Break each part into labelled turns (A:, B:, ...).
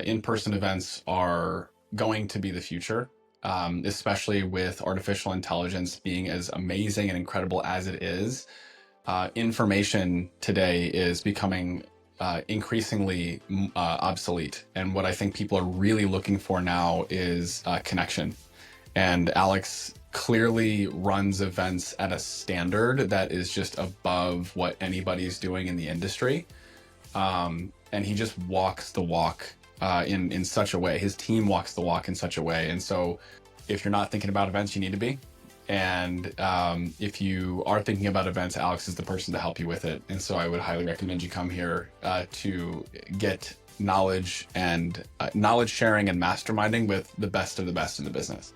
A: in-person events are going to be the future, especially with artificial intelligence being as amazing and incredible as it is. Information today is becoming increasingly obsolete. And what I think people are really looking for now is connection. And Alex clearly runs events at a standard that is just above what anybody's doing in the industry. And he just walks the walk in such a way. His team walks the walk in such a way. And so if you're not thinking about events, you need to be. And if you are thinking about events, Alex is the person to help you with it. And so I would highly recommend you come here to get knowledge and knowledge sharing and masterminding with the best of the best in the business.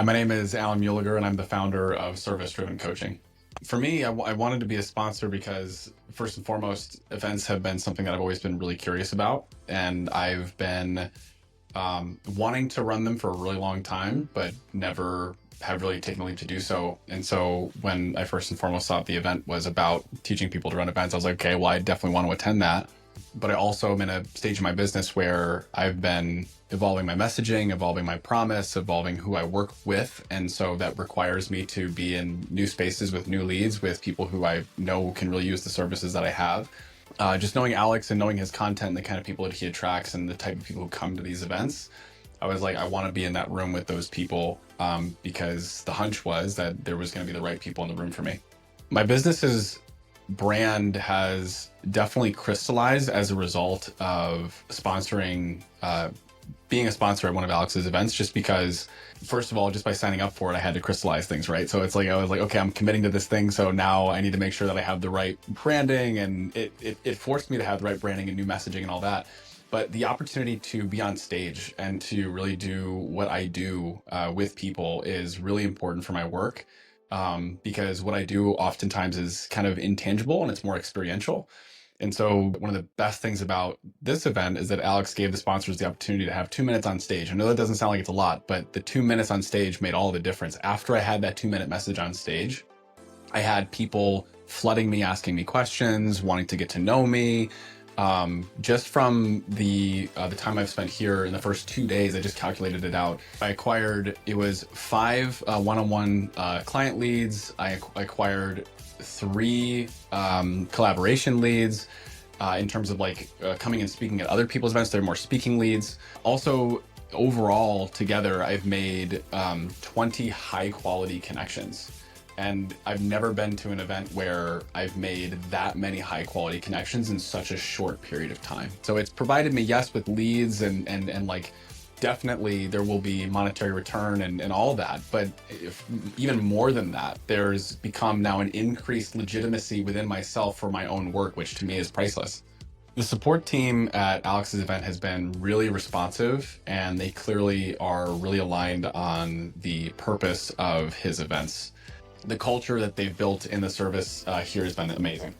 A: My name is Alan Muellegger, and I'm the founder of Service Driven Coaching. For me, I wanted to be a sponsor because, first and foremost, events have been something that I've always been really curious about. And I've been wanting to run them for a really long time, but never have really taken the leap to do so. And so when I first and foremost thought the event was about teaching people to run events, I was like, okay, well, I definitely want to attend that. But I also am in a stage in my business where I've been evolving my messaging, evolving my promise, evolving who I work with. And so that requires me to be in new spaces with new leads, with people who I know can really use the services that I have. Just knowing Alex and knowing his content and the kind of people that he attracts and the type of people who come to these events, I was like, I want to be in that room with those people because the hunch was that there was going to be the right people in the room for me. My business's brand has definitely crystallized as a result of sponsoring, being a sponsor at one of Alex's events, just because, first of all, just by signing up for it, I had to crystallize things, right? So it's like, I was like, okay, I'm committing to this thing. So now I need to make sure that I have the right branding, and it forced me to have the right branding and new messaging and all that. But the opportunity to be on stage and to really do what I do with people is really important for my work. Because what I do oftentimes is kind of intangible and it's more experiential. And so one of the best things about this event is that Alex gave the sponsors the opportunity to have 2 minutes on stage. I know that doesn't sound like it's a lot, but the 2 minutes on stage made all the difference. After I had that 2-minute message on stage, I had people flooding me, asking me questions, wanting to get to know me. Just from the time I've spent here in the first 2 days, I just calculated it out. I acquired, it was 5 one-on-one client leads. I acquired 3 collaboration leads in terms of like coming and speaking at other people's events. They're more speaking leads. Also, overall together, I've made 20 high quality connections. And I've never been to an event where I've made that many high quality connections in such a short period of time. So it's provided me, yes, with leads and like definitely there will be monetary return and all that. But even more than that, there's become now an increased legitimacy within myself for my own work, which to me is priceless. The support team at Alex's event has been really responsive, and they clearly are really aligned on the purpose of his events. The culture that they've built in the service here has been amazing.